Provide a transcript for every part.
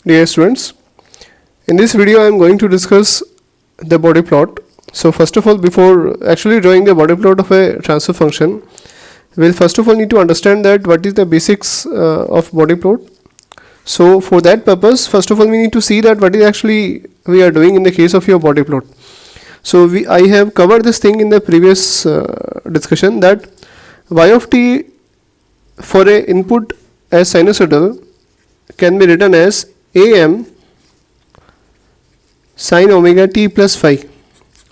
Dear students, in this video I am going to discuss the body plot. So first of all, before actually drawing the body plot of a transfer function, we'll first of all need to understand that what is the basics of body plot. So for that purpose, first of all we need to see that what is actually we are doing in the case of your body plot. So I have covered this thing in the previous discussion, that y of t for a input as sinusoidal can be written as am sin omega t plus phi.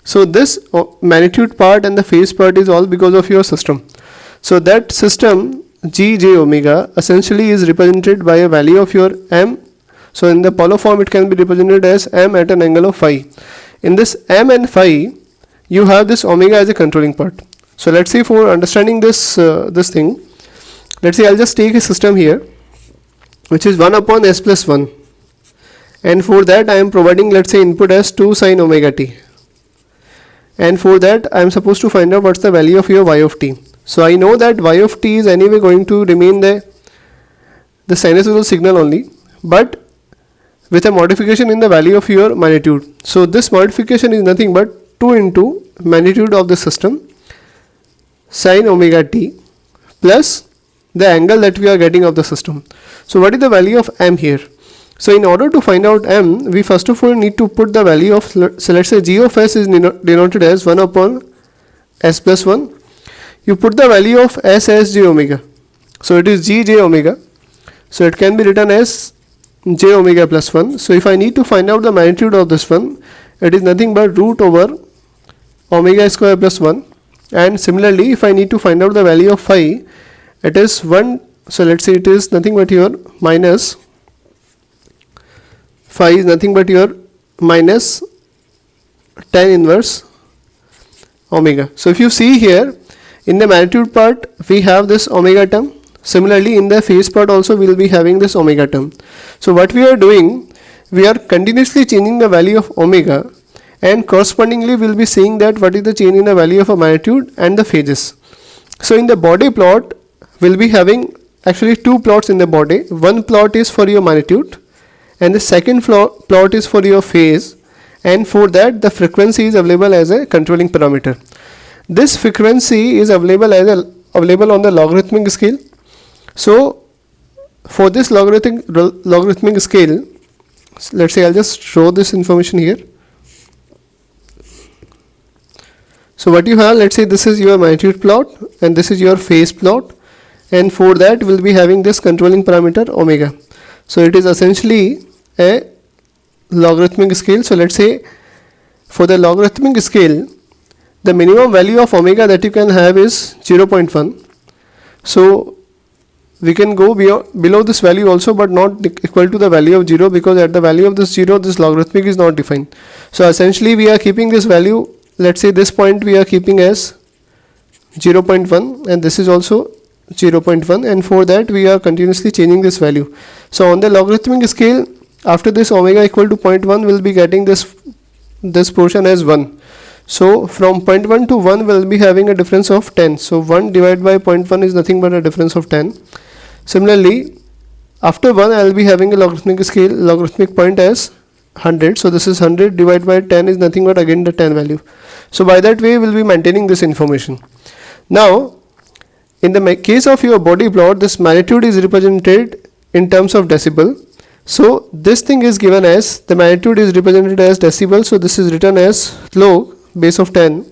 So this magnitude part and the phase part is all because of your system. So that system g j omega essentially is represented by a value of your m. So in the polar form it can be represented as m at an angle of phi. In this m and phi you have this omega as a controlling part. So let's say for understanding this thing, let's say I'll just take a system here which is 1 upon s plus 1, and for that I am providing, let's say, input as 2 sin omega t, and for that I am supposed to find out what's the value of your y of t. So I know that y of t is anyway going to remain the sinusoidal signal only, but with a modification in the value of your magnitude. So this modification is nothing but 2 into magnitude of the system sin omega t plus the angle that we are getting of the system. So what is the value of m here? So in order to find out m, we first of all need to put the value of, so let's say g of s is denoted as 1 upon s plus 1. You put the value of s as j omega. So it is g j omega. So it can be written as j omega plus 1. So if I need to find out the magnitude of this one, it is nothing but root over omega square plus 1. And similarly, if I need to find out the value of phi, it is 1. So let's say it is nothing but your minus phi is nothing but your minus tan inverse omega. So if you see here, in the magnitude part we have this omega term. Similarly, in the phase part also we will be having this omega term. So what we are doing, we are continuously changing the value of omega, and correspondingly we will be seeing that what is the change in the value of a magnitude and the phases. So in the body plot we will be having actually two plots in the body. One plot is for your magnitude and the second plot is for your phase, and for that the frequency is available as a controlling parameter. This frequency is available on the logarithmic scale. So for this logarithmic scale, let's say I'll just show this information here. So what you have, let's say this is your magnitude plot and this is your phase plot, and for that we'll be having this controlling parameter omega. So it is essentially a logarithmic scale. So let's say for the logarithmic scale, the minimum value of omega that you can have is 0.1. So we can go below this value also, but not equal to the value of 0, because at the value of this 0 this logarithmic is not defined. So essentially we are keeping this value, let's say this point we are keeping as 0.1 and this is also 0.1, and for that we are continuously changing this value. So on the logarithmic scale, after this omega equal to 0.1 we'll be getting this portion as 1. So from 0.1 to 1 we'll be having a difference of 10. So 1 divided by 0.1 is nothing but a difference of 10. Similarly, after 1 I will be having a logarithmic point as 100. So this is 100 divided by 10 is nothing but again the 10 value. So by that way we'll be maintaining this information. Now in the case of your body plot, this magnitude is represented in terms of decibel. So this thing is given as, the magnitude is represented as decibel. So this is written as log base of 10,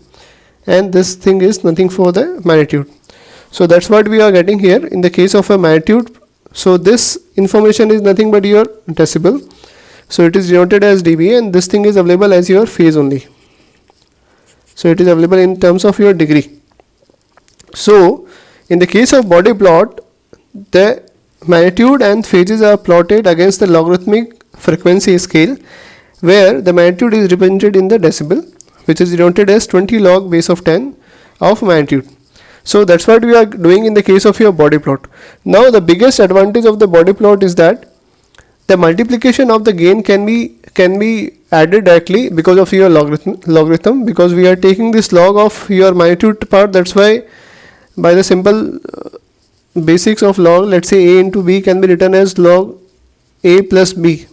and this thing is nothing for the magnitude. So that's what we are getting here in the case of a magnitude. So this information is nothing but your decibel. So it is denoted as dB, and this thing is available as your phase only. So it is available in terms of your degree. So in the case of body plot, the magnitude and phases are plotted against the logarithmic frequency scale, where the magnitude is represented in the decibel, which is denoted as 20 log base of 10 of magnitude. So that's what we are doing in the case of your body plot. Now the biggest advantage of the body plot is that the multiplication of the gain can be added directly because of your logarithm, because we are taking this log of your magnitude part. That's why by the simple basics of log, let's say a into b can be written as log a plus b.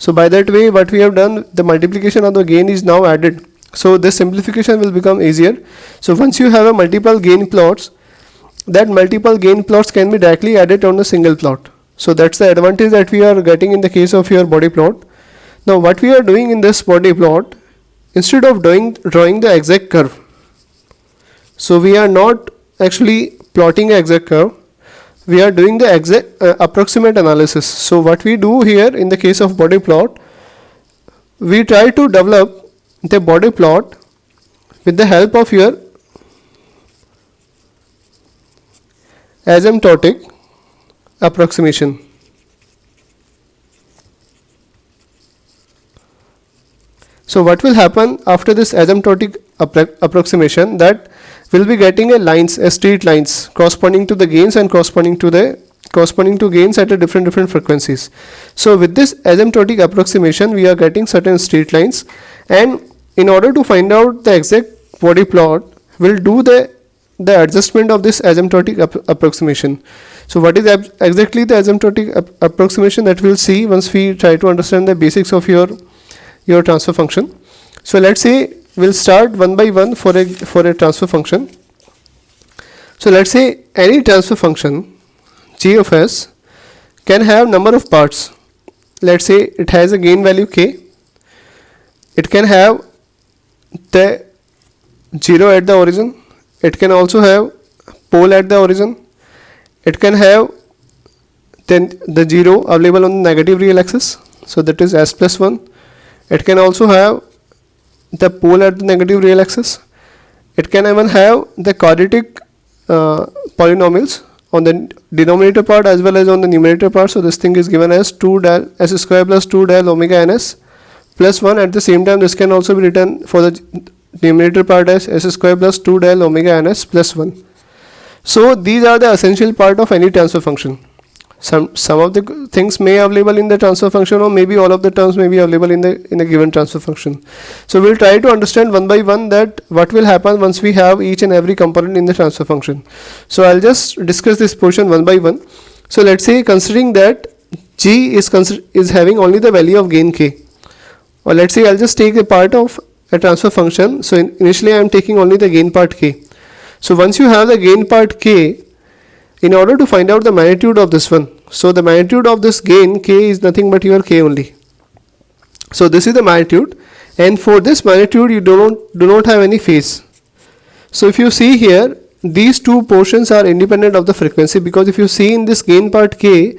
So by that way, what we have done, the multiplication of the gain is now added. So this simplification will become easier. So once you have a multiple gain plots, that multiple gain plots can be directly added on a single plot. So that's the advantage that we are getting in the case of your body plot. Now what we are doing in this body plot, instead of drawing the exact curve, so we are not actually plotting an exact curve, we are doing the exact approximate analysis. So what we do here in the case of body plot, we try to develop the body plot with the help of your asymptotic approximation. So what will happen after this asymptotic approximation, that we'll be getting a lines, a straight lines corresponding to the gains and corresponding to gains at a different frequencies. So with this asymptotic approximation, we are getting certain straight lines, and in order to find out the exact body plot, we'll do the adjustment of this asymptotic approximation. So what is exactly the asymptotic approximation, that we'll see once we try to understand the basics of your transfer function. So let's say we'll start one by one for a transfer function. So let's say any transfer function g of s can have number of parts. Let's say it has a gain value k. It can have the 0 at the origin. It can also have pole at the origin. It can have then the 0 available on the negative real axis, so that is s plus 1. It can also have the pole at the negative real axis. It can even have the quadratic polynomials on the denominator part as well as on the numerator part. So this thing is given as 2 del s square plus 2 del omega ns plus 1. At the same time, this can also be written for the numerator part as s square plus 2 del omega ns plus 1. So these are the essential part of any transfer function. Some of the things may be available in the transfer function, or maybe all of the terms may be available in a given transfer function. So we'll try to understand one by one that what will happen once we have each and every component in the transfer function. So I'll just discuss this portion one by one. So let's say, considering that g is having only the value of gain k, or let's say I'll just take a part of a transfer function. So initially I am taking only the gain part k. So once you have the gain part k, in order to find out the magnitude of this one, so the magnitude of this gain k is nothing but your k only. So this is the magnitude, and for this magnitude you do not have any phase. So if you see here, these two portions are independent of the frequency, because if you see in this gain part k,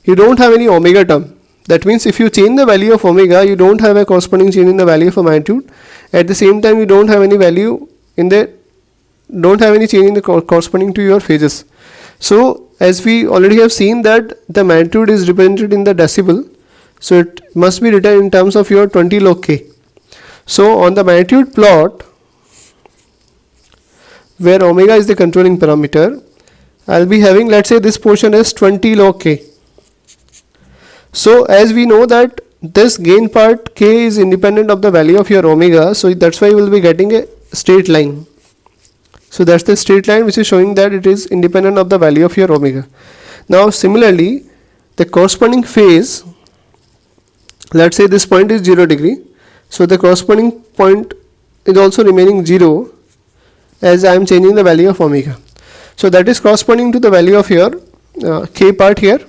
you don't have any omega term. That means if you change the value of omega, you don't have a corresponding change in the value of a magnitude. At the same time, you don't have any value in the change in the corresponding to your phases. So as we already have seen that the magnitude is represented in the decibel, so it must be written in terms of your 20 log k. So on the magnitude plot, where omega is the controlling parameter, I'll be having, let's say this portion is 20 log k. So as we know that this gain part k is independent of the value of your omega, so that's why we will be getting a straight line. So that's the straight line which is showing that it is independent of the value of your omega. Now similarly, the corresponding phase, let's say this point is 0 degree. So the corresponding point is also remaining 0 as I am changing the value of omega. So that is corresponding to the value of your k part here.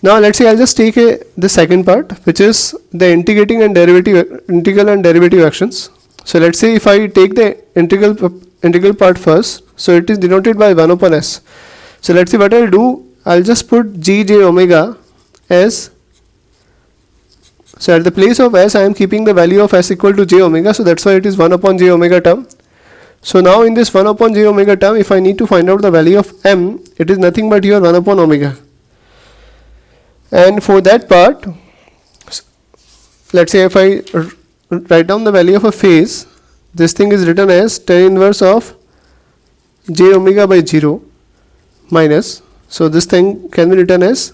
Now let's say I'll just take the second part, which is the integral and derivative actions. So let's say if I take the integral part first, so it is denoted by 1 upon s. So let's see what I'll do. I'll just put g j omega as, so at the place of s I am keeping the value of s equal to j omega, so that's why it is 1 upon j omega term. So now in this 1 upon j omega term, if I need to find out the value of m, it is nothing but your 1 upon omega. And for that part, let's say if I write down the value of a phase, this thing is written as tan inverse of j omega by 0 minus, so this thing can be written as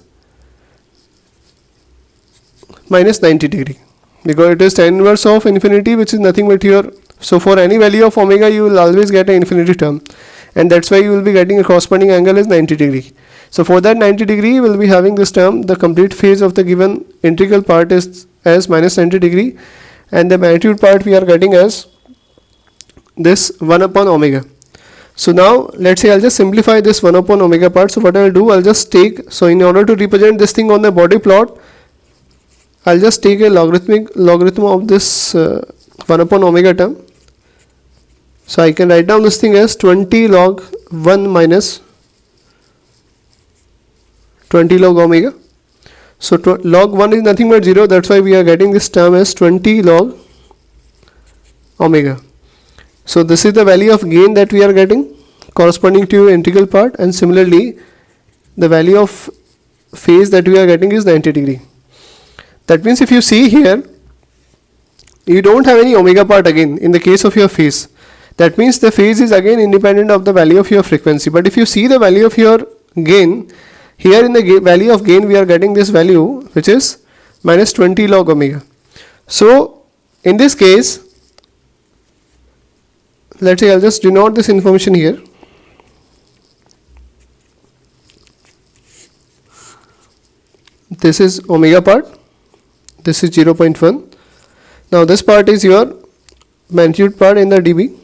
minus 90 degree, because it is tan inverse of infinity, which is nothing but your, so for any value of omega you will always get an infinity term, and that's why you will be getting a corresponding angle is 90 degree. So for that 90 degree, we'll be having this term, the complete phase of the given integral part is as minus 90 degree, and the magnitude part we are getting as this 1 upon omega. So now let's say I'll just simplify this 1 upon omega part. So what I'll do, I'll just take, so in order to represent this thing on the body plot, I'll just take a logarithm of this 1 upon omega term. So I can write down this thing as 20 log 1 minus 20 log omega. So log 1 is nothing but 0, that's why we are getting this term as 20 log omega. So this is the value of gain that we are getting corresponding to integral part, and similarly the value of phase that we are getting is 90 degree. That means if you see here, you don't have any omega part again in the case of your phase. That means the phase is again independent of the value of your frequency. But if you see the value of your gain, here in the value of gain we are getting this value which is minus 20 log omega. So in this case, let's say I'll just denote this information here. This is omega part, this is 0.1. Now this part is your magnitude part in the dB.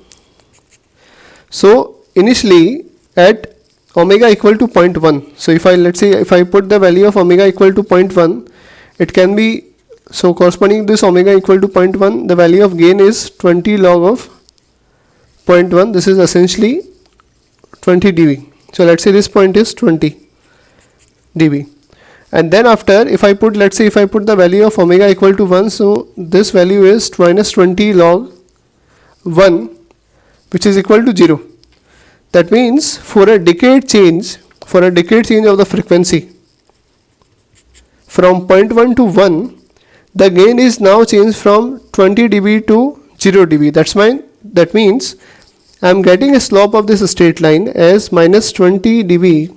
So initially at omega equal to 0.1, so if I, let's say if I put the value of omega equal to 0.1, it can be, so corresponding to this omega equal to 0.1, the value of gain is 20 log of 0.1. This is essentially 20 dB. So let's say this point is 20 dB. And then after, if I put, let's say if I put the value of omega equal to 1, so this value is minus 20 log 1, which is equal to 0. That means for a decade change of the frequency from 0.1 to 1, the gain is now changed from 20 dB to 0 dB. That means I am getting a slope of this straight line as minus 20 dB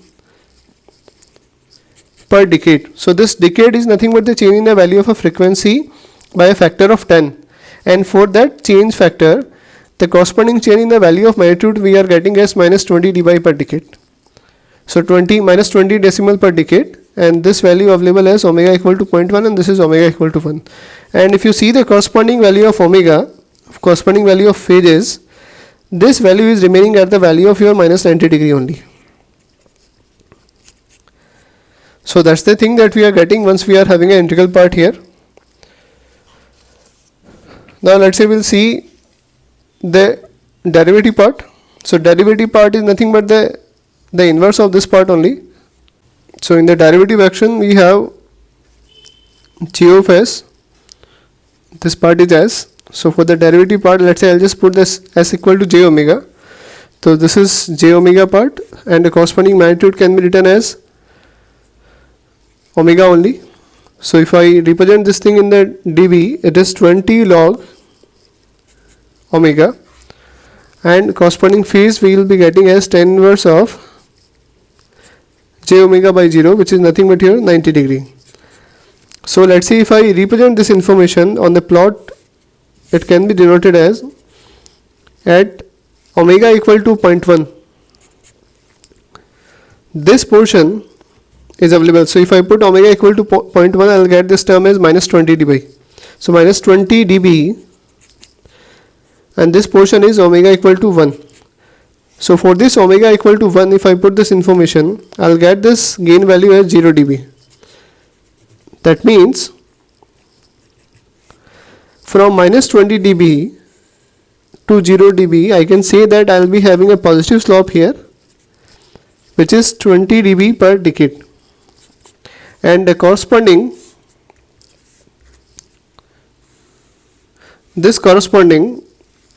per decade. So this decade is nothing but the change in the value of a frequency by a factor of 10, and for that change factor, the corresponding change in the value of magnitude we are getting as minus 20 dB per decade. So minus 20 decimal per decade, and this value available as omega equal to 0.1, and this is omega equal to 1. And if you see the corresponding value of omega, corresponding value of phases, this value is remaining at the value of your minus 90 degree only. So that's the thing that we are getting once we are having an integral part here. Now let's say we'll see the derivative part. So derivative part is nothing but the inverse of this part only. So in the derivative action we have g of s, this part is s. So for the derivative part, let's say I'll just put this s equal to j omega. So this is j omega part, and the corresponding magnitude can be written as omega only. So if I represent this thing in the dB, it is 20 log omega, and corresponding phase we will be getting as tan inverse of j omega by 0, which is nothing but here 90 degree. So let's see if I represent this information on the plot, it can be denoted as at omega equal to 0.1. This portion is available. So if I put omega equal to 0.1, I will get this term as minus 20 dB. So minus 20 dB, and this portion is omega equal to 1. So for this omega equal to 1, if I put this information, I will get this gain value as 0 dB. That means from minus 20 dB to 0 dB, I can say that I will be having a positive slope here, which is 20 dB per decade, and the corresponding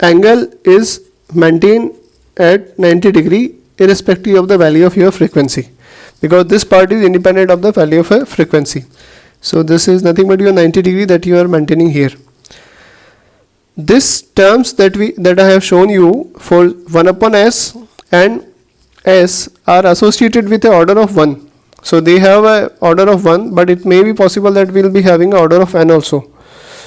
angle is maintained at 90 degree irrespective of the value of your frequency, because this part is independent of the value of a frequency. So this is nothing but your 90 degree that you are maintaining here. These terms that I have shown you for 1 upon s and s are associated with an order of 1. So they have an order of 1, but it may be possible that we will be having an order of n also.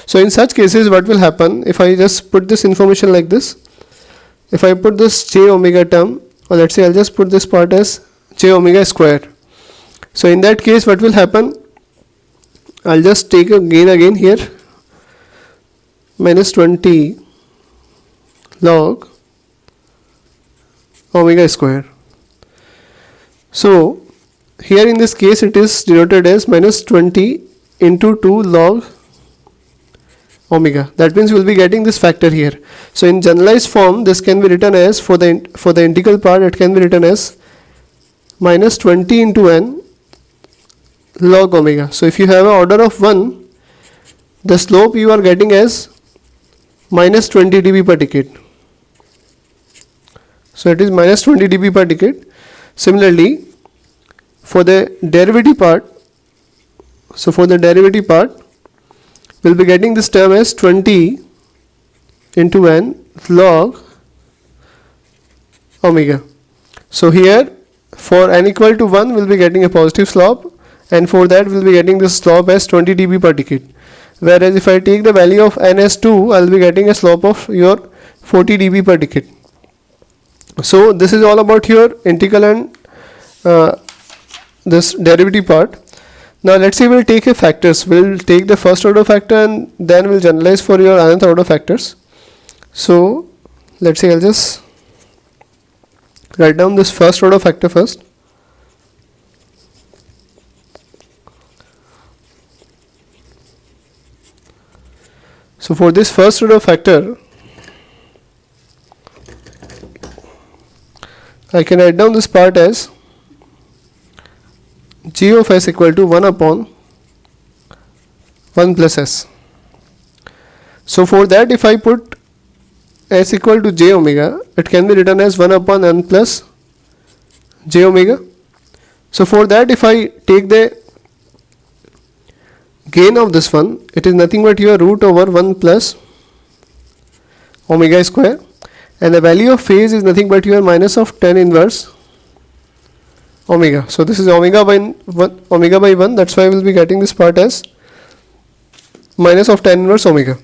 So in such cases, what will happen if I just put this information like this? If I put this j omega term, or let's say I'll just put this part as j omega square. So in that case, what will happen? I'll just take a gain again here, minus 20 log omega square. So here in this case it is denoted as minus 20 into 2 log omega. That means we will be getting this factor here. So in generalized form, this can be written as, for the integral part, it can be written as minus 20 into n log omega. So if you have an order of 1, the slope you are getting as minus 20 dB per decade. So it is minus 20 dB per decade. Similarly, for the derivative part, we'll be getting this term as 20 into n log omega. So here for n equal to 1, we'll be getting a positive slope, and for that we'll be getting this slope as 20 dB per decade. Whereas if I take the value of n as 2, I'll be getting a slope of your 40 dB per decade. So this is all about your integral and this derivative part. Now let's say we'll take a factors. We'll take the first order factor and then we'll generalize for your nth order factors. So let's say I'll just write down this first order factor first. So for this first order factor, I can write down this part as g of s equal to 1 upon 1 plus s. So for that, if I put s equal to j omega, it can be written as 1 upon n plus j omega. So for that, if I take the gain of this one, it is nothing but your root over 1 plus omega square, and the value of phase is nothing but your minus of tan inverse omega. So this is omega by 1, that's why we will be getting this part as minus of tan inverse omega.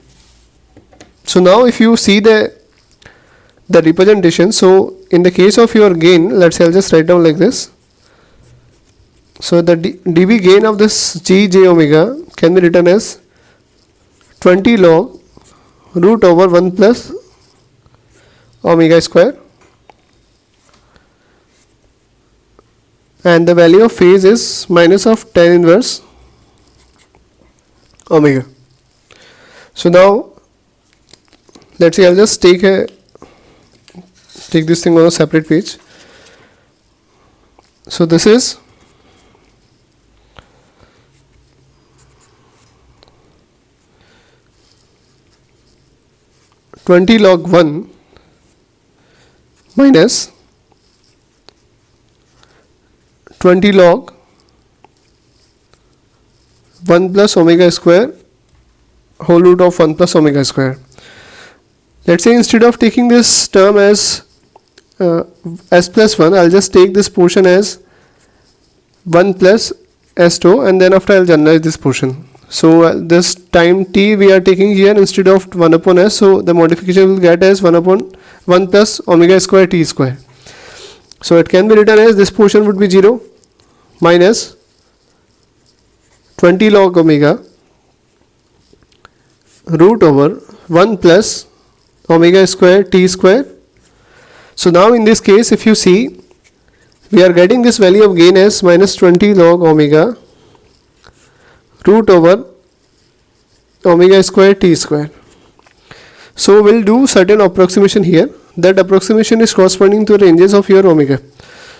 So now if you see the representation, so in the case of your gain, let's say I'll just write down like this. So the dB gain of this j omega can be written as 20 log root over 1 plus omega square, and the value of phase is minus of tan inverse omega. So now let's say I'll just take this thing on a separate page. So this is (20 log 1) minus 20 log 1 plus omega square whole root of 1 plus omega square. Let's say instead of taking this term as s plus 1, I'll just take this portion as 1 plus s tau, and then after I'll generalize this portion. So this time t we are taking here instead of 1 upon s, so the modification will get as 1 upon 1 plus omega square t square. So it can be written as this portion would be 0 minus 20 log omega root over 1 plus omega square t square. So now in this case, if you see, we are getting this value of gain as minus 20 log omega root over omega square t square. So we'll do certain approximation here. That approximation is corresponding to ranges of your omega.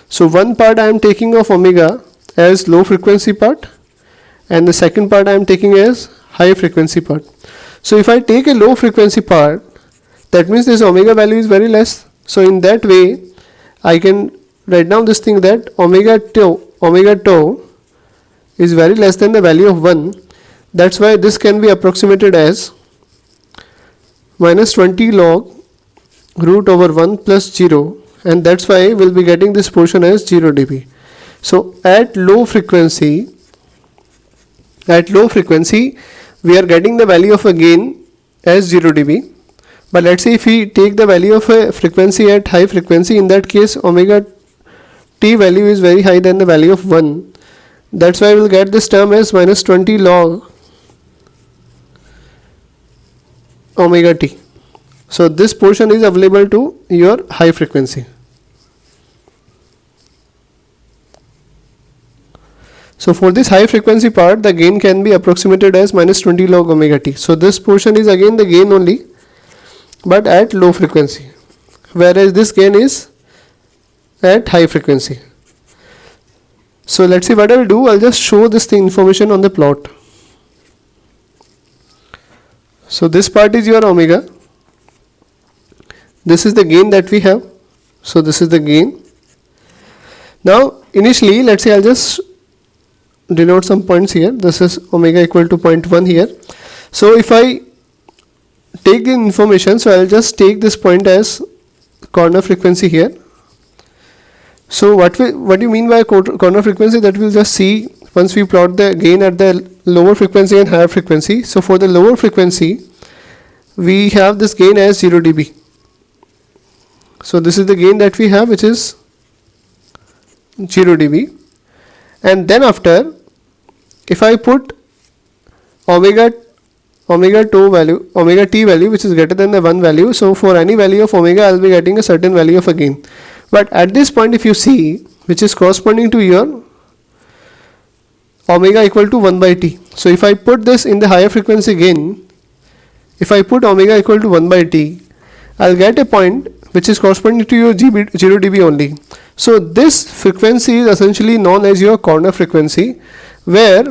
So one part I am taking of omega as low frequency part, and the second part I am taking as high frequency part. So if I take a low frequency part, that means this omega value is very less. So in that way, I can write down this thing that omega tau is very less than the value of 1. That's why this can be approximated as minus 20 log root over 1 plus 0, and that's why we'll be getting this portion as 0 dB. So at low frequency we are getting the value of a gain as 0 dB. But let's say if we take the value of a frequency at high frequency, in that case omega t value is very high than the value of 1. That's why we'll get this term as minus 20 log omega t. So this portion is available to your high frequency. So for this high frequency part, the gain can be approximated as minus 20 log omega t. So this portion is again the gain only, but at low frequency, whereas this gain is at high frequency. So let's see what I'll do. I'll just show this information on the plot. So this part is your omega. This is the gain that we have. So this is the gain. Now initially, let's say I'll just denote some points here. This is omega equal to 0.1 here. So if I take the information, so I'll just take this point as corner frequency here. So what do you mean by corner frequency? That we'll just see once we plot the gain at the lower frequency and higher frequency. So for the lower frequency, we have this gain as 0 dB. So this is the gain that we have, which is 0 dB. And then after, if I put omega t value, which is greater than the 1 value, so for any value of omega, I'll be getting a certain value of a gain. But at this point, if you see, which is corresponding to your omega equal to 1 by t. So if I put this in the higher frequency gain, if I put omega equal to 1 by t, I'll get a point which is corresponding to your 0 dB only. So this frequency is essentially known as your corner frequency, where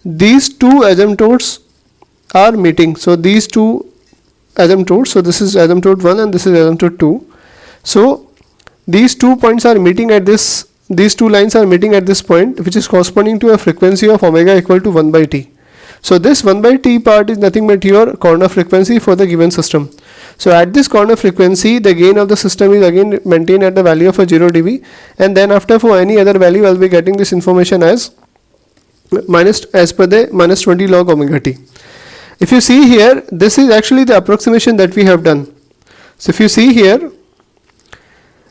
these two asymptotes are meeting. So these two asymptotes, so this is asymptote 1 and this is asymptote 2. So these 2 points are meeting at this, these 2 lines are meeting at this point, which is corresponding to a frequency of omega equal to 1 by t. So this 1 by t part is nothing but your corner frequency for the given system. So at this corner frequency, the gain of the system is again maintained at the value of a 0 dB, and then after for any other value, I'll be getting this information as as per the minus 20 log omega t. If you see here, this is actually the approximation that we have done. So if you see here,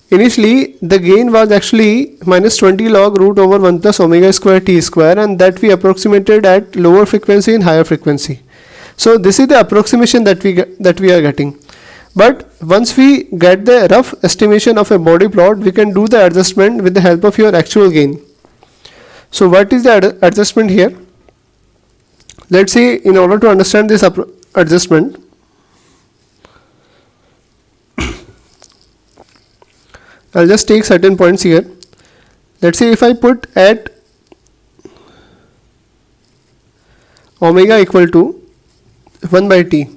initially the gain was actually minus 20 log root over 1 plus omega square t square, and that we approximated at lower frequency and higher frequency. So this is the approximation that we are getting. But once we get the rough estimation of a body plot, we can do the adjustment with the help of your actual gain. So what is the adjustment here? Let's say in order to understand this adjustment, I'll just take certain points here. Let's say if I put at omega equal to 1 by t.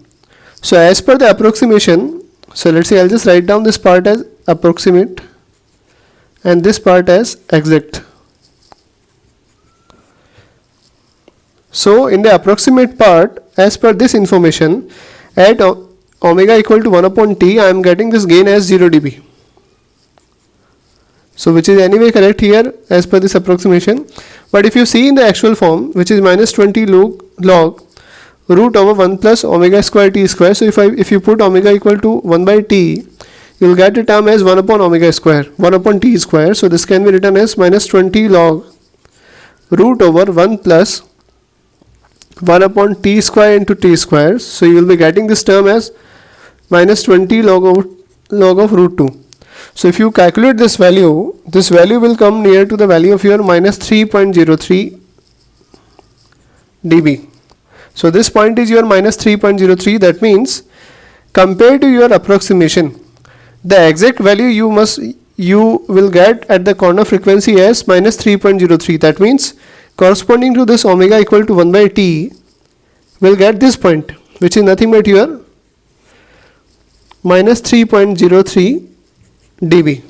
So as per the approximation, so let's say I'll just write down this part as approximate and this part as exact. So in the approximate part, as per this information, at omega equal to 1 upon t, I am getting this gain as 0 dB. So which is anyway correct here as per this approximation. But if you see in the actual form, which is minus 20 log root over 1 plus omega square t square. So if you put omega equal to 1 by t, you will get a term as 1 upon omega square, 1 upon t square. So this can be written as minus 20 log root over 1 plus 1 upon t square into t square. So you will be getting this term as minus 20 log of root 2. So if you calculate this value will come near to the value of your minus 3.03 dB. So this point is your minus 3.03. That means compared to your approximation, the exact value you will get at the corner frequency as minus 3.03. That means corresponding to this omega equal to 1 by t, will get this point, which is nothing but your minus 3.03 dB.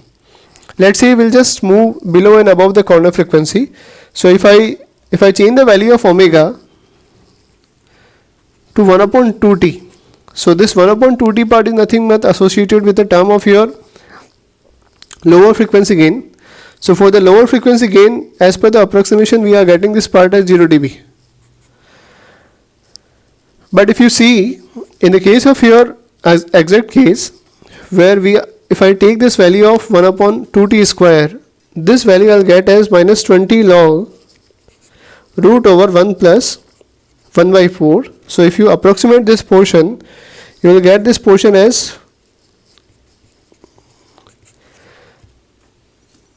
Let's say we'll just move below and above the corner frequency. So if I change the value of omega to 1 upon 2t, so this 1 upon 2t part is nothing but associated with the term of your lower frequency gain. So for the lower frequency gain, as per the approximation, we are getting this part as 0 dB. But if you see in the case of your exact case, where if I take this value of 1 upon 2t square, this value I'll get as minus 20 log root over 1 plus 1 by 4. So if you approximate this portion, you will get this portion as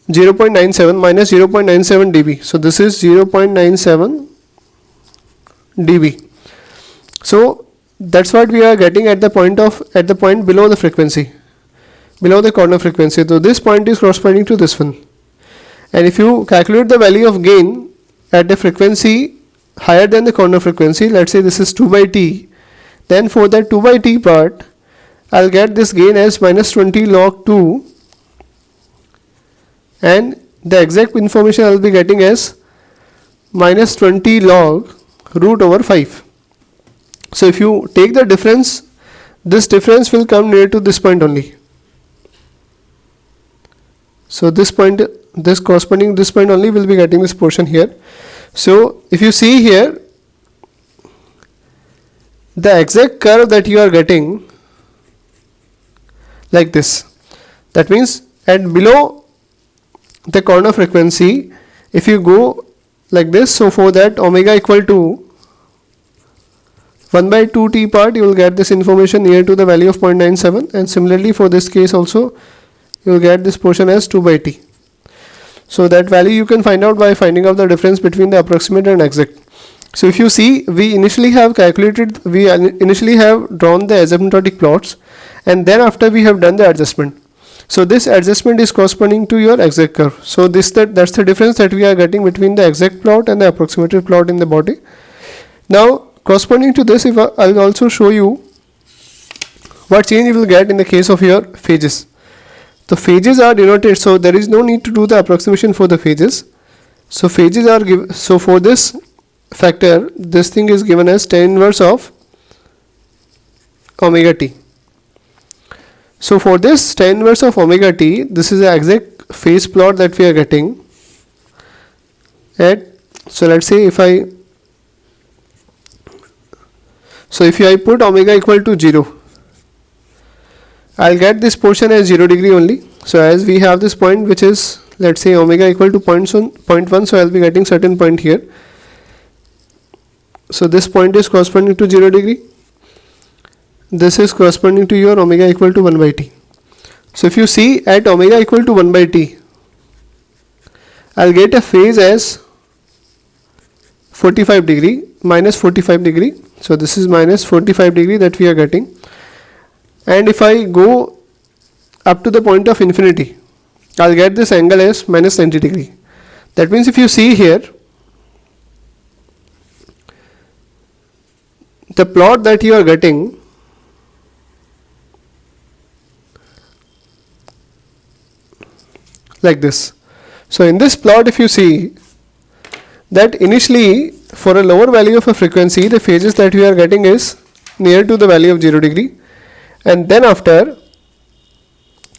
0.97 minus 0.97 dB. So this is 0.97 dB. So that's what we are getting at the point below the frequency, below the corner frequency. So this point is corresponding to this one. And if you calculate the value of gain at the frequency higher than the corner frequency, let's say this is 2 by t, then for that 2 by t part, I'll get this gain as minus 20 log 2, and the exact information I'll be getting as minus 20 log root over 5. So if you take the difference, this difference will come near to this point only. So this point, this corresponding this point only, will be getting this portion here. So if you see here, the exact curve that you are getting like this, that means at below the corner frequency, if you go like this, so for that omega equal to 1 by 2 t part, you will get this information near to the value of 0.97, and similarly for this case also you will get this portion as 2 by t. So that value you can find out by finding out the difference between the approximate and exact. So if you see, we initially have drawn the asymptotic plots, and then after we have done the adjustment. So this adjustment is corresponding to your exact curve. So that's the difference that we are getting between the exact plot and the approximated plot in the body. Now corresponding to this, I'll also show you what change you will get in the case of your phases. The phases are denoted, so there is no need to do the approximation for the phases. So phases are given. So for this factor, this thing is given as tan inverse of omega t. So for this tan inverse of omega t, this is the exact phase plot that we are getting at. So let's say if I put omega equal to 0, I'll get this portion as 0 degree only. So as we have this point which is, let's say, omega equal to 0.1, so I'll be getting certain point here. So this point is corresponding to 0 degree. This is corresponding to your omega equal to 1 by t. So if you see at omega equal to 1 by t, I'll get a phase as 45 degree, minus 45 degree. So this is minus 45 degree that we are getting. And if I go up to the point of infinity, I'll get this angle as minus 90 degree. That means if you see here, the plot that you are getting like this. So in this plot, if you see that initially for a lower value of a frequency, the phases that we are getting is near to the value of 0 degree, and then after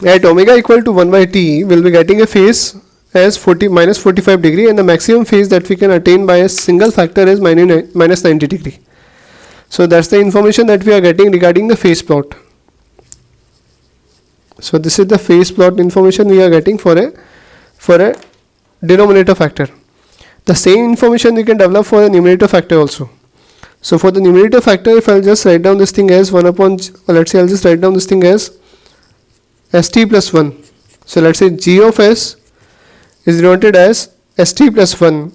at omega equal to 1 by t, we'll be getting a phase as minus 45 degree, and the maximum phase that we can attain by a single factor is minus 90 degree. So that's the information that we are getting regarding the phase plot. So this is the phase plot information we are getting for a denominator factor. The same information you can develop for the numerator factor also. So for the numerator factor, if I'll just write down this thing as 1 upon, let's say I'll just write down this thing as st plus 1. So let's say g of s is denoted as st plus 1.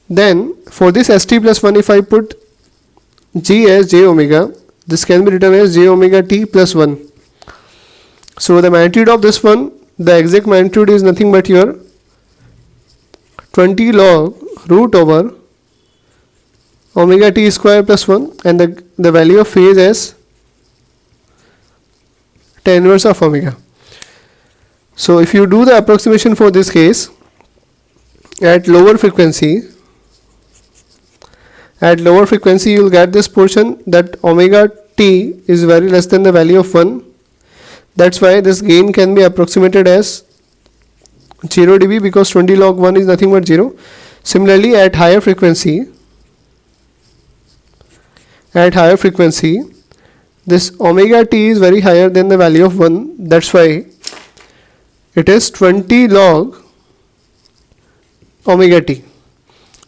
Then for this st plus 1, if I put g as j omega, this can be written as j omega t plus 1. So the magnitude of this one, the exact magnitude is nothing but your 20 log root over omega t square plus 1, and the value of phase as tan inverse of omega. So if you do the approximation for this case at lower frequency, you will get this portion that omega t is very less than the value of 1. That's why this gain can be approximated as 0 dB, because 20 log 1 is nothing but 0. Similarly, at higher frequency, this omega t is very higher than the value of 1. That's why it is 20 log omega t.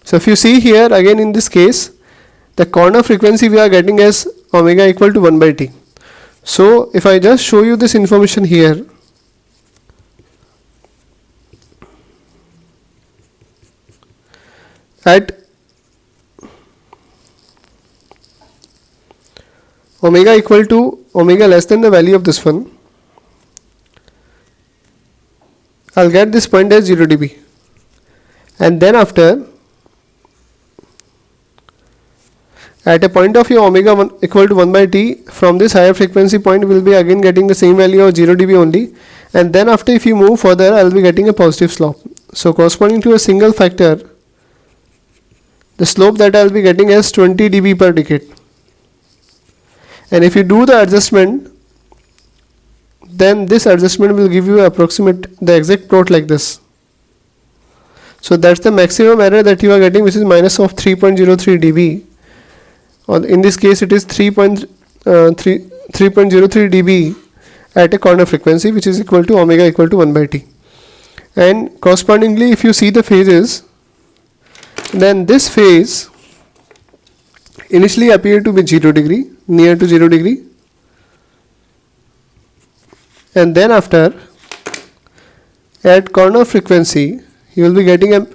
So if you see here again in this case, the corner frequency we are getting as omega equal to 1 by t. So if I just show you this information here, at omega equal to omega less than the value of this one, I'll get this point as 0 dB, and then after at a point of your omega 1 equal to 1 by t, from this higher frequency point we will be again getting the same value of 0 dB only, and then after if you move further I will be getting a positive slope. So corresponding to a single factor, the slope that I will be getting is 20 dB per decade. And if you do the adjustment, then this adjustment will give you approximate the exact plot like this. So that's the maximum error that you are getting, which is minus of 3.03 dB. Or in this case it is 3.03 dB at a corner frequency, which is equal to omega equal to 1 by t. And correspondingly if you see the phases, then this phase initially appeared to be 0 degree, near to 0 degree, and then after at corner frequency you will be getting a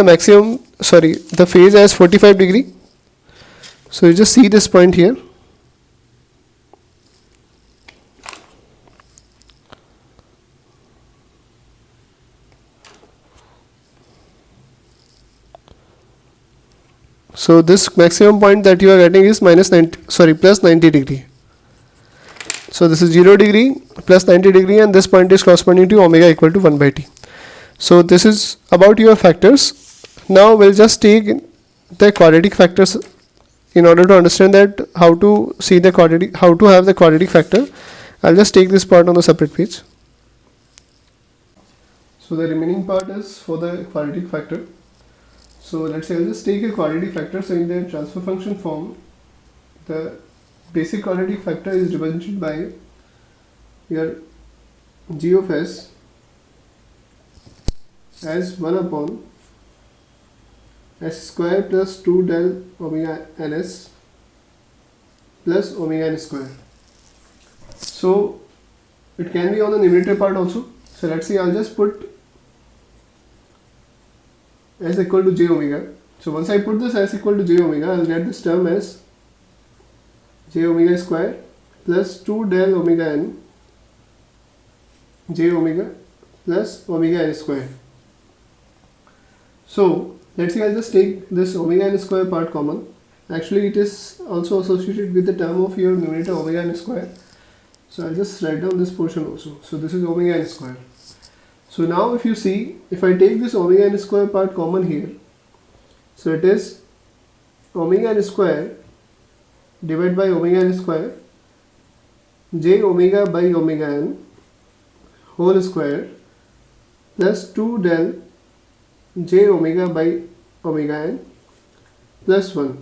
maximum, sorry, the phase as 45 degree. So you just see this point here. So this maximum point that you are getting is plus 90 degree. So this is 0 degree plus 90 degree, and this point is corresponding to omega equal to 1 by t. So this is about your factors. Now we'll just take the quadratic factors in order to understand that how to see the quadratic, how to have the quadratic factor. I'll just take this part on the separate page. So the remaining part is for the quadratic factor. So let's say I'll just take a quadratic factor. So in the transfer function form, the basic quadratic factor is represented by your g of s as 1 upon s square plus 2 del omega ns plus omega n square. So it can be on the numerator part also. So let's see, I'll just put s equal to j omega. So once I put this s equal to j omega, I'll get this term as j omega square plus 2 del omega n j omega plus omega n square. So let's see, I'll just take this omega n square part common. Actually it is also associated with the term of your numerator omega n square. So I'll just write down this portion also. So this is omega n square. So now if you see, if I take this omega n square part common here, so it is omega n square divided by omega n square j omega by omega n whole square plus 2 del j omega by omega n plus 1.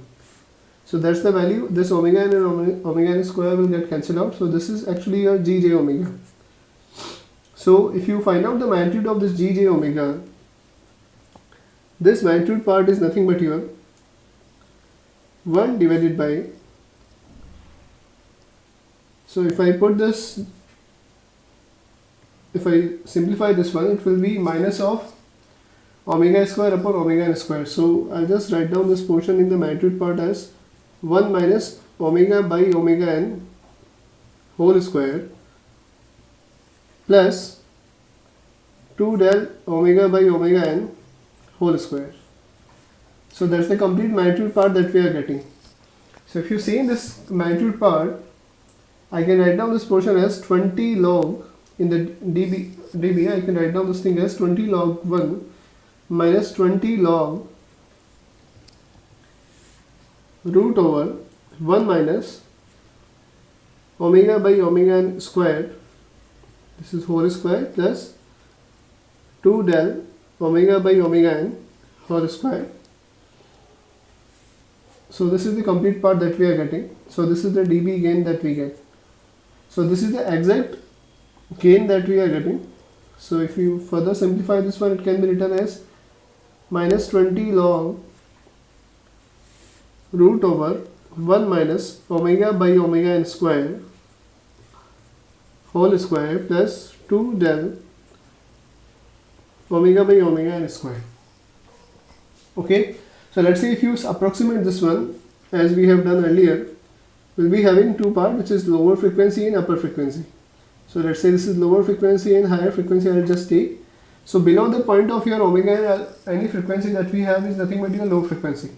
So that's the value. This omega n and omega n square will get cancelled out. So this is actually your g j omega. So if you find out the magnitude of this g j omega, this magnitude part is nothing but your 1 divided by, so if I put this, if I simplify this one, it will be minus of omega square upon omega n square. So I'll just write down this portion in the magnitude part as 1 minus omega by omega n whole square plus 2 del omega by omega n whole square. So that's the complete magnitude part that we are getting. So if you see in this magnitude part, I can write down this portion as 20 log, in the dB I can write down this thing as 20 log 1 minus 20 log root over 1 minus omega by omega n square, this is whole square, plus 2 del omega by omega n whole square. So this is the complete part that we are getting. So this is the dB gain that we get. So this is the exact gain that we are getting. So if you further simplify this one, it can be written as minus 20 log root over 1 minus omega by omega n square whole square plus 2 del omega by omega n square. Okay, so let's say if you approximate this one as we have done earlier, we'll be having two parts, which is lower frequency and upper frequency. So let's say this is lower frequency and higher frequency. I'll just take, so below the point of your omega, any frequency that we have is nothing but your low frequency.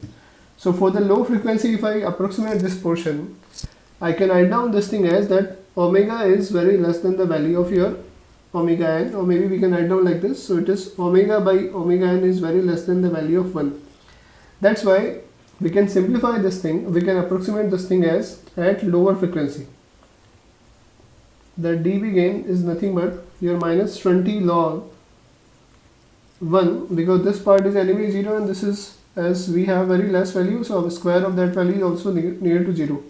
So for the low frequency, if I approximate this portion, I can write down this thing as that omega is very less than the value of your omega n, or maybe we can write down like this. So it is omega by omega n is very less than the value of 1. That's why we can simplify this thing, we can approximate this thing as at lower frequency. The dB gain is nothing but your minus 20 log 1, because this part is anyway 0 and this is, as we have very less value, so our square of that value is also near to 0.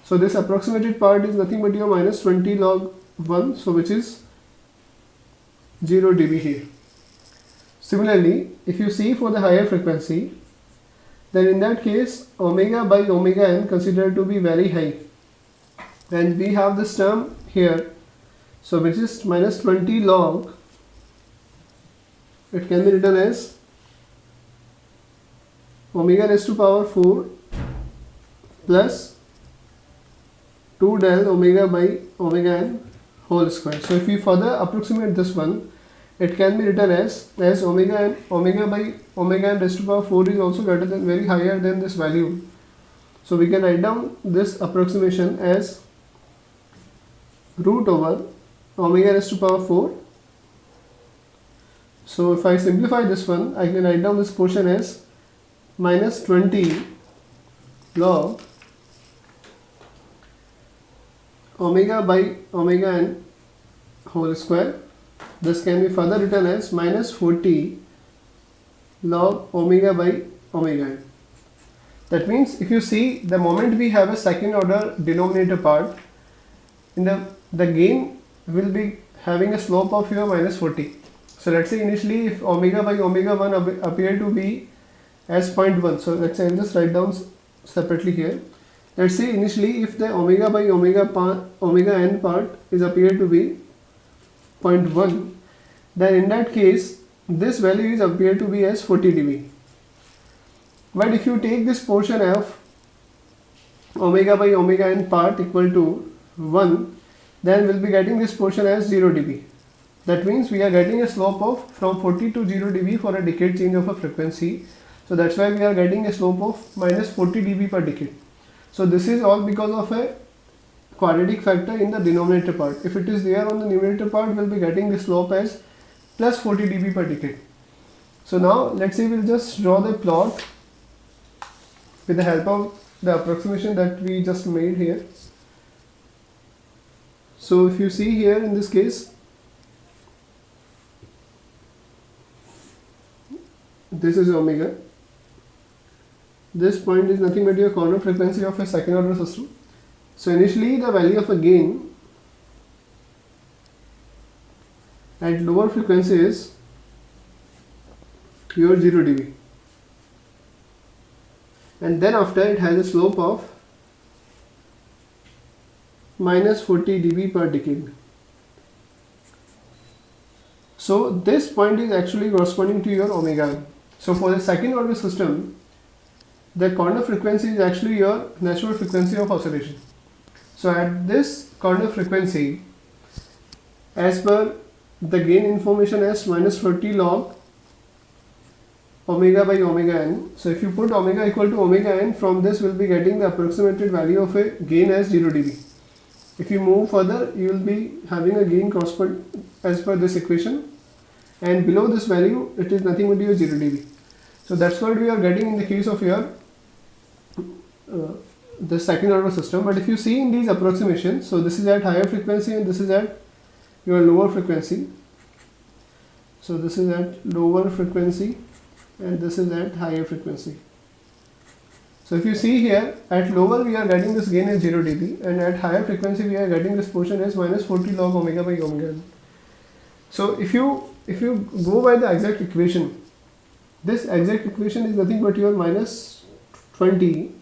So this approximated part is nothing but your minus 20 log 1, so which is 0 dB here. Similarly, if you see for the higher frequency, then in that case omega by omega n considered to be very high, and we have this term here, so which is minus 20 log, it can be written as omega raised to power 4 plus 2 del omega by omega n whole square. So if we further approximate this one, it can be written as omega by omega n raised to power 4 is also greater than, very higher than this value. So we can write down this approximation as root over omega raised to power 4. So if I simplify this one, I can write down this portion as minus 20 log omega by omega n whole square. This can be further written as minus 40 log omega by omega n. That means if you see, the moment we have a second order denominator part, in the gain will be having a slope of your minus 40. So let's say initially if omega by omega 1 appear to be as 0.1, so let's say I'll just write down separately here. Let's say initially if the omega by omega n part is appear to be 0.1, then in that case this value is appear to be as 40 dB. But if you take this portion of omega by omega n part equal to 1, then we'll be getting this portion as 0 dB. That means we are getting a slope of from 40 to 0 dB for a decade change of a frequency. So that's why we are getting a slope of minus 40 dB per decade. So this is all because of a quadratic factor in the denominator part. If it is there on the numerator part, we'll be getting the slope as plus 40 dB per decade. So now let's say we'll just draw the plot with the help of the approximation that we just made here. So if you see here in this case, this is omega. This point is nothing but your corner frequency of a second order system. So initially the value of a gain at lower frequency is your 0 dB, and then after it has a slope of minus 40 dB per decade. So this point is actually corresponding to your omega. So for the second order system, the corner frequency is actually your natural frequency of oscillation. So at this corner frequency, as per the gain information as minus 40 log omega by omega n. So if you put omega equal to omega n, from this we'll be getting the approximated value of a gain as 0 dB. If you move further, you will be having a gain correspond as per this equation, and below this value it is nothing but your 0 dB. So that's what we are getting in the case of your the second order system. But if you see in these approximations, so this is at higher frequency and this is at your lower frequency. So this is at lower frequency and this is at higher frequency. So if you see here, at lower we are getting this gain as 0 dB, and at higher frequency we are getting this portion as minus 40 log omega by omega n. So if you go by the exact equation, this exact equation is nothing but your minus 20,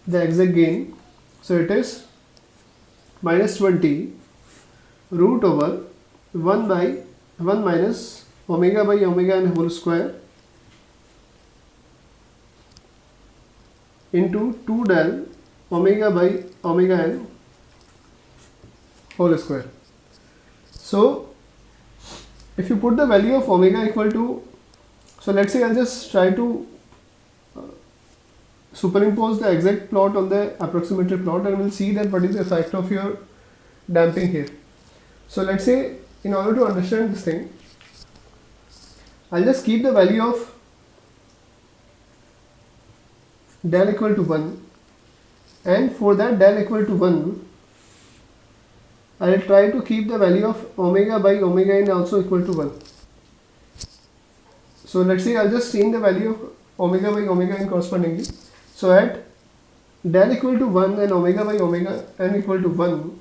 the exact gain. So it is minus 20 root over 1 by 1 minus omega by omega n whole square into 2 del omega by omega n whole square. So if you put the value of omega equal to, so let's say I'll just try to superimpose the exact plot on the approximated plot, and we'll see that what is the effect of your damping here. So let's say in order to understand this thing, I'll just keep the value of del equal to 1, and for that del equal to 1, I will try to keep the value of omega by omega n also equal to 1. So let's say I'll just change the value of omega by omega n correspondingly. So at del equal to 1 and omega by omega n equal to 1,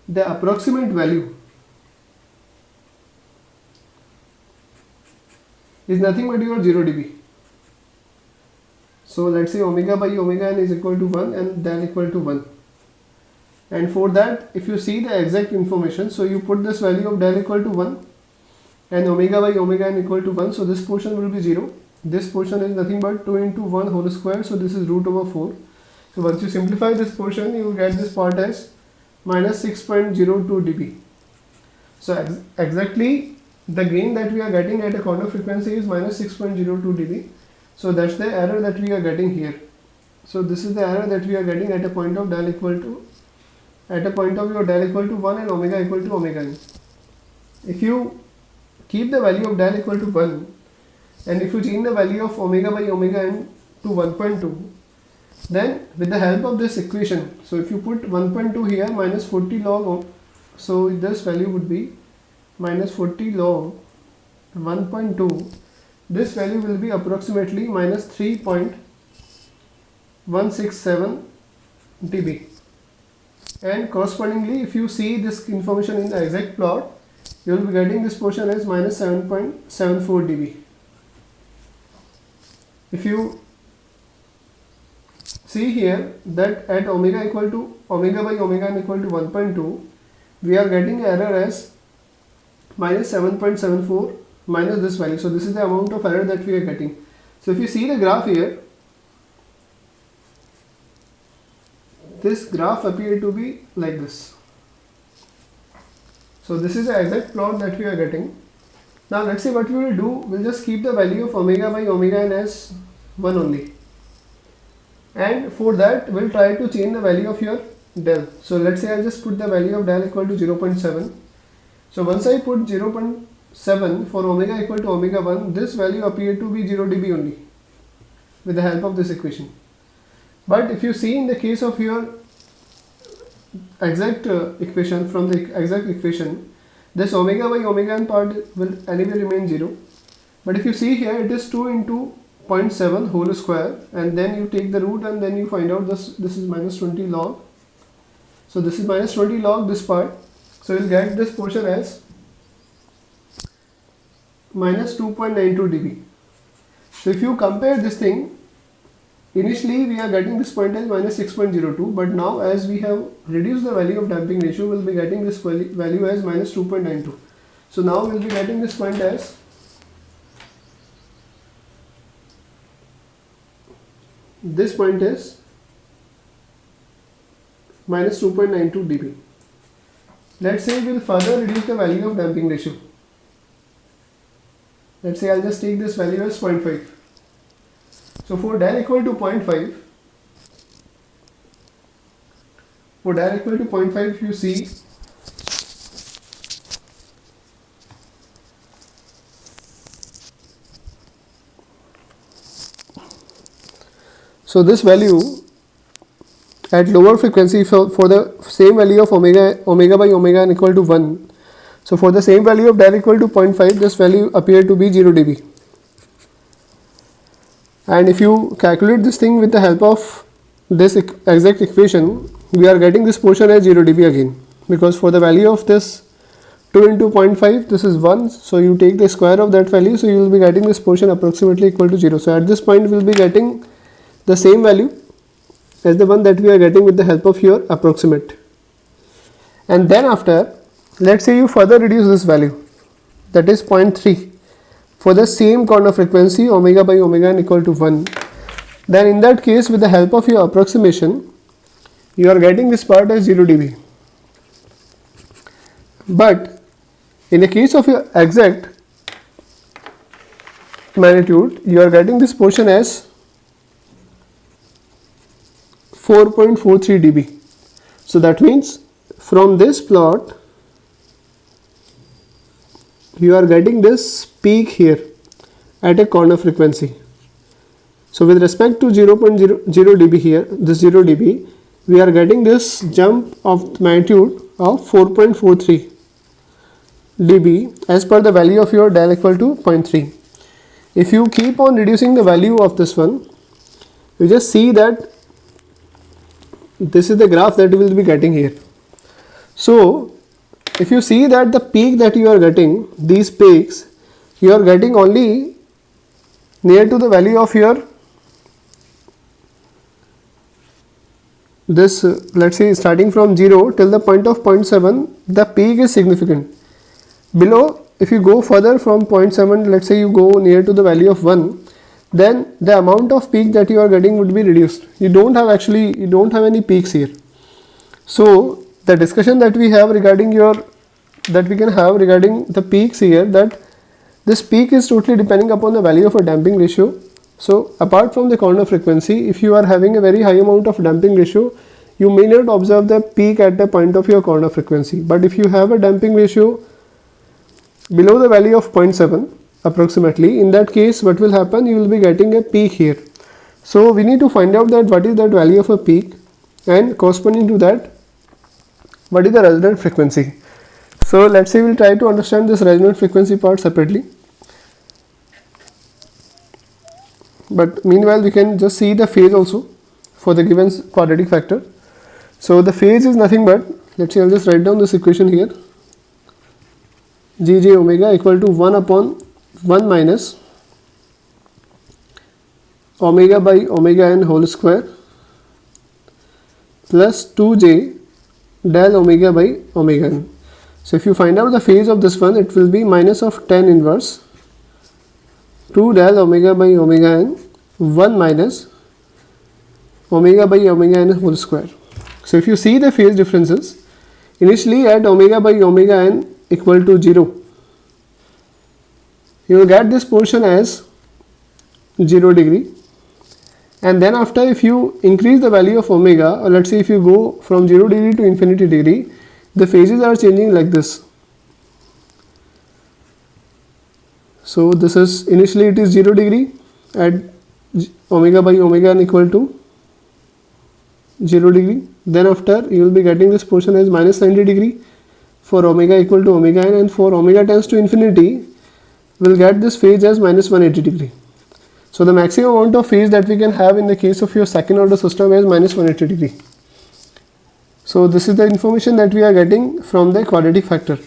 the approximate value is nothing but your 0 dB. So let's say omega by omega n is equal to 1 and del equal to 1. And for that, if you see the exact information, so you put this value of del equal to 1 and omega by omega n equal to 1, so this portion will be 0. This portion is nothing but 2 into 1 whole square, so this is root over 4. So once you simplify this portion, you will get this part as minus 6.02 dB. So exactly the gain that we are getting at a corner frequency is minus 6.02 dB. So that's the error that we are getting here. So this is the error that we are getting at a point of del equal to, at a point of your del equal to 1 and omega equal to omega n. If you keep the value of del equal to 1, and if you change the value of omega by omega n to 1.2, then with the help of this equation, so if you put 1.2 here, minus 40 log of, so this value would be minus 40 log 1.2, this value will be approximately minus 3.167 dB. And correspondingly, if you see this information in the exact plot, you will be getting this portion as minus 7.74 dB. If you see here that at omega equal to omega by omega n equal to 1.2, we are getting error as minus 7.74 minus this value. So this is the amount of error that we are getting. So if you see the graph here, this graph appears to be like this. So this is the exact plot that we are getting. Now let's see what we will do. We'll just keep the value of omega by omega n as 1 only. And for that, we'll try to change the value of your del. So let's say I'll just put the value of del equal to 0.7. So once I put 0.7 for omega equal to omega 1, this value appeared to be 0 dB only with the help of this equation. But if you see in the case of your exact equation, from the exact equation, this omega by omega n part will anyway remain 0. But if you see here, it is 2 into 0.7 whole square, and then you take the root and then you find out this is minus 20 log. So this is minus 20 log this part. So you will get this portion as minus 2.92 dB. So if you compare this thing, initially we are getting this point as minus 6.02, but now as we have reduced the value of damping ratio, we will be getting this value as minus 2.92. So now we will be getting this point as minus 2.92 dB. Let's say we will further reduce the value of damping ratio. Let's say I'll just take this value as 0.5. So for del equal to 0.5, if you see, so this value at lower frequency, for the same value of omega by omega n equal to 1, so for the same value of del equal to 0.5, this value appeared to be 0 dB. And if you calculate this thing with the help of this exact equation, we are getting this portion as 0 dB again. because for the value of this 2 into 0.5, this is 1, so you take the square of that value, so you will be getting this portion approximately equal to 0. So at this point we will be getting the same value as the one that we are getting with the help of your approximate. And then after, let's say you further reduce this value, that is 0.3, for the same corner frequency omega by omega n equal to 1. Then in that case, with the help of your approximation, you are getting this part as 0 dB. But in the case of your exact magnitude, you are getting this portion as 4.43 dB. So that means from this plot, you are getting this peak here at a corner frequency. So with respect to 0.00 dB here, this 0 dB, we are getting this jump of magnitude of 4.43 dB as per the value of your del equal to 0.3. If you keep on reducing the value of this one, you just see that this is the graph that you will be getting here. So if you see that the peak that you are getting, these peaks, you are getting only near to the value of your this, let's say starting from 0 till the point of 0.7, the peak is significant. Below, if you go further from 0.7, let's say you go near to the value of 1, then the amount of peak that you are getting would be reduced. You don't have any peaks here. So the discussion that we have regarding regarding the peaks here, that this peak is totally depending upon the value of a damping ratio. So apart from the corner frequency, if you are having a very high amount of damping ratio, you may not observe the peak at the point of your corner frequency. But if you have a damping ratio below the value of 0.7 approximately, in that case what will happen, you will be getting a peak here. So we need to find out that what is that value of a peak, and corresponding to that, what is the resonant frequency. So let's say we will try to understand this resonant frequency part separately. But meanwhile we can just see the phase also for the given quadratic factor. So the phase is nothing but, let's say I'll just write down this equation here, Gj omega equal to 1 upon 1 minus omega by omega n whole square plus 2j del omega by omega n. So if you find out the phase of this one, it will be minus of tan inverse 2 del omega by omega n 1 minus omega by omega n whole square. So if you see the phase differences, initially at omega by omega n equal to 0, you will get this portion as 0 degree, and then after, if you increase the value of omega, or let's say if you go from 0 degree to infinity degree, the phases are changing like this. So this is, initially it is 0 degree at omega by omega n equal to 0 degree, then after you will be getting this portion as minus 90 degree for omega equal to omega n, and for omega tends to infinity, we will get this phase as minus 180 degree. So the maximum amount of phase that we can have in the case of your second order system is minus 180 degree. So this is the information that we are getting from the quadratic factor.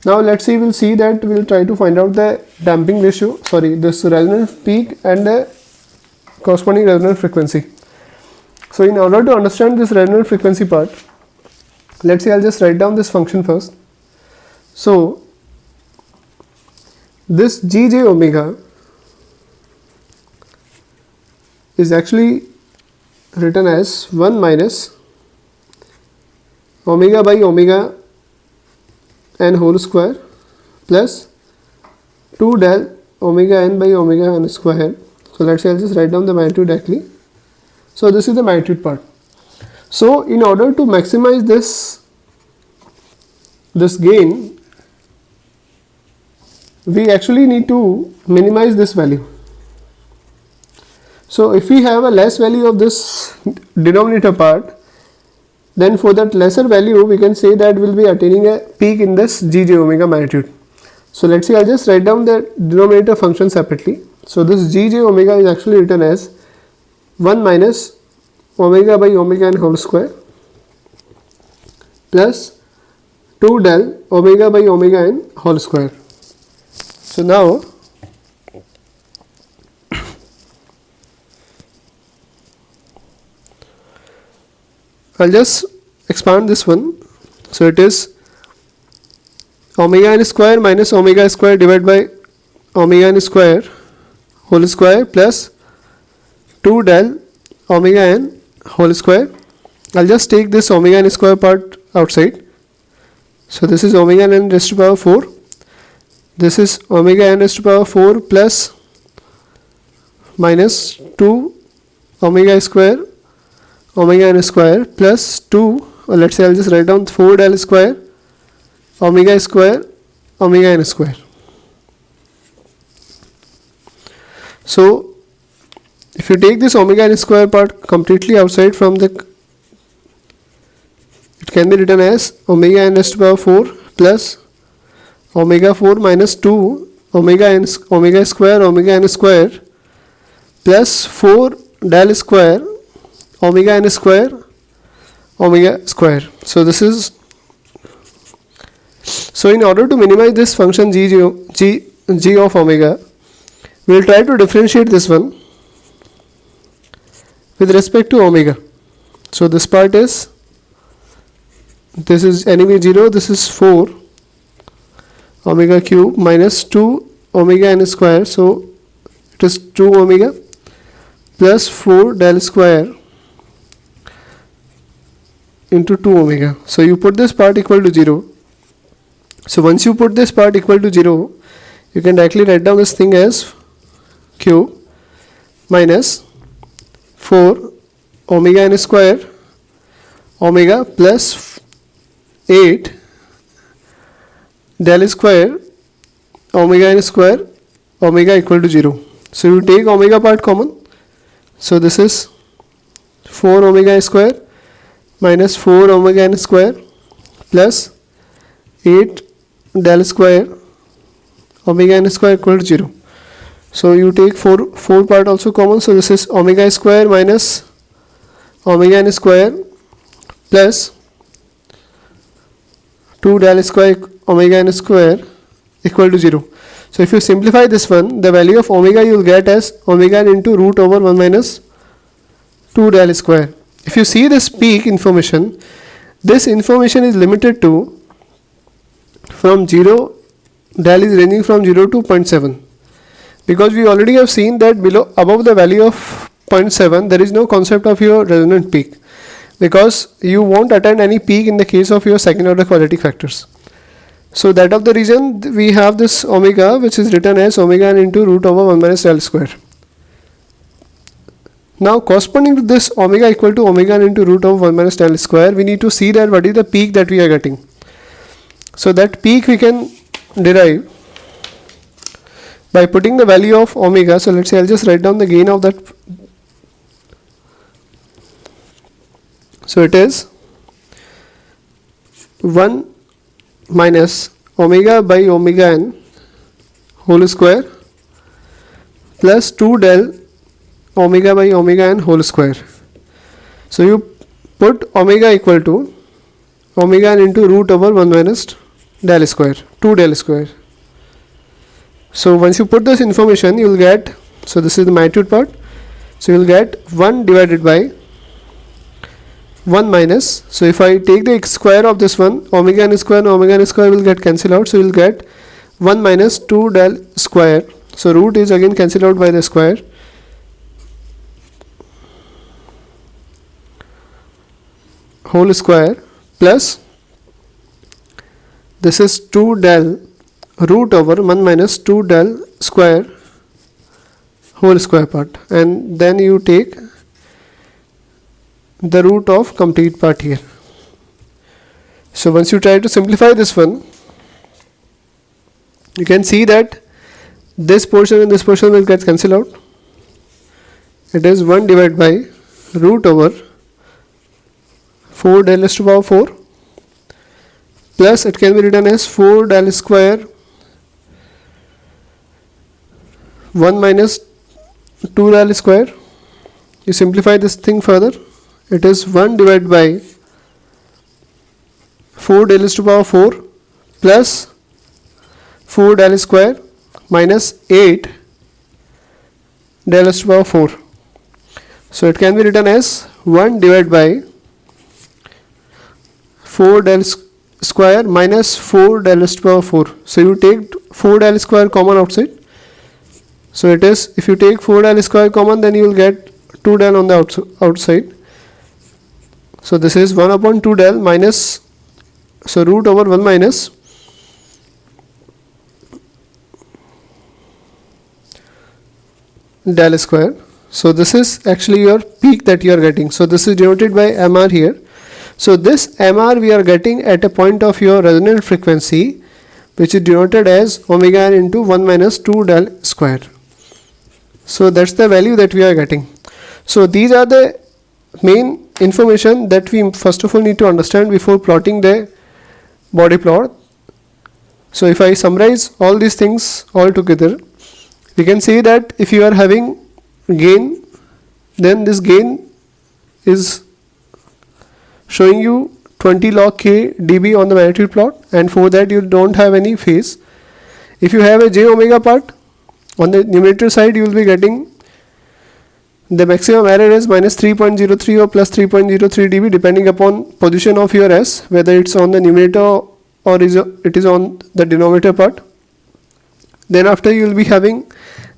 Now let's see, we'll see that we'll try to find out the damping ratio, this resonant peak and the corresponding resonant frequency. So in order to understand this resonant frequency part, let's say I'll just write down this function first. So this Gj omega is actually written as 1 minus omega by omega n whole square plus 2 del omega n by omega n square. So let's say I'll just write down the magnitude directly. So this is the magnitude part. So in order to maximize this gain, we actually need to minimize this value. So if we have a less value of this denominator part, then for that lesser value we can say that we'll be attaining a peak in this Gj omega magnitude. So let's say I'll just write down the denominator function separately. So this Gj omega is actually written as 1 minus omega by omega n whole square plus 2 del omega by omega n whole square. So now I'll just expand this one. So it is omega n square minus omega square divided by omega n square whole square plus 2 del omega n whole square. I'll just take this omega n square part outside. So this is omega n raised to power 4. This is omega n raised to power 4 plus minus 2 omega square omega n square plus 2, or let's say I'll just write down 4 del square omega n square. So if you take this omega n square part completely outside from the, it can be written as omega n raised to power 4 plus omega 4 minus 2 omega square omega n square plus 4 del square omega n square omega square. So this is, so in order to minimize this function g of omega, we will try to differentiate this one with respect to omega. So this part is, this is anyway 0, this is 4 omega cube minus 2 omega n square, so it is 2 omega plus 4 del square into 2 omega. So you put this part equal to 0. So once you put this part equal to 0, you can directly write down this thing as cube minus 4 omega n square omega plus 8 del square omega n square omega equal to 0. So you take omega part common. So this is 4 omega square minus 4 omega n square plus 8 del square omega n square equal to 0. So you take 4 part also common. So this is omega square minus omega n square plus 2 del square omega n square equal to 0. So if you simplify this one, the value of omega you will get as omega n into root over 1 minus 2 del square. If you see this peak information, this information is limited to from 0, del is ranging from 0 to 0.7, because we already have seen that below, above the value of 0.7 there is no concept of your resonant peak, because you won't attain any peak in the case of your second order quadratic factors. So that of the reason we have this omega, which is written as omega n into root over 1 minus del square. Now corresponding to this omega equal to omega n into root over 1 minus del square, we need to see that what is the peak that we are getting. So that peak we can derive by putting the value of omega. So let's say I'll just write down the gain of that. So it is 1 minus omega by omega n whole square plus 2 del omega by omega n whole square. So you put omega equal to omega n into root over 1 minus del square, 2 del square. So once you put this information, you will get, so this is the magnitude part, so you will get 1 divided by 1 minus, so if I take the square of this one, omega n square and omega n square will get cancelled out, so you will get 1 minus 2 del square. So root is again cancelled out by the square. Whole square plus this is 2 del root over 1 minus 2 del square whole square part, and then you take the root of complete part here. So once you try to simplify this one, you can see that this portion and this portion will get cancelled out. It is 1 divided by root over 4 del s to power 4 plus it can be written as 4 del square 1 minus 2 del square. You simplify this thing further, it is 1 divided by 4 del is to power 4 plus 4 del square minus 8 del is to power 4. So it can be written as 1 divided by 4 del square minus 4 del is to power 4. So you take 4 del square common outside. So it is, if you take 4 del square common, then you will get 2 del on the outside. So this is 1 upon 2 del minus, so root over 1 minus del square. So this is actually your peak that you are getting. So this is denoted by MR here. So this MR we are getting at a point of your resonant frequency, which is denoted as omega n into 1 minus 2 del square. So that's the value that we are getting. So these are the main information that we first of all need to understand before plotting the body plot. So if I summarize all these things all together, we can see that if you are having gain, then this gain is showing you 20 log k dB on the magnitude plot, and for that you don't have any phase. If you have a j omega part, on the numerator side you will be getting the maximum error is minus 3.03 or plus 3.03 dB depending upon position of your S, whether it's on the numerator or it is on the denominator part. Then after you will be having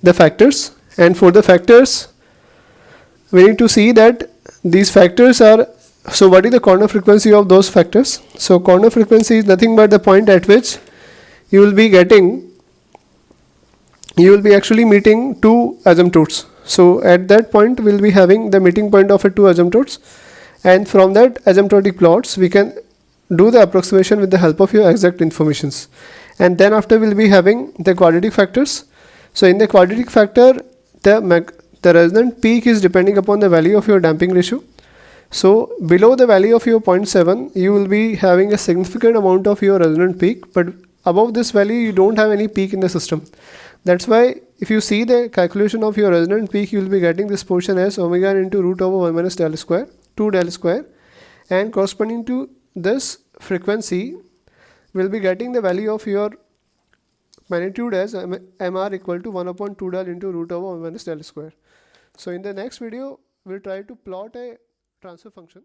the factors, and for the factors we need to see that these factors are, so what is the corner frequency of those factors? So corner frequency is nothing but the point at which you will be actually meeting two asymptotes. So at that point we will be having the meeting point of a two asymptotes, and from that asymptotic plots we can do the approximation with the help of your exact informations. And then after we will be having the quadratic factors. So in the quadratic factor, the resonant peak is depending upon the value of your damping ratio. So below the value of your 0.7 you will be having a significant amount of your resonant peak, but above this value you don't have any peak in the system. That's why if you see the calculation of your resonant peak, you will be getting this portion as omega n into root over 1 minus del square, 2 del square, and corresponding to this frequency will be getting the value of your magnitude as MR equal to 1 upon 2 del into root over 1 minus del square. So in the next video we'll try to plot a transfer function.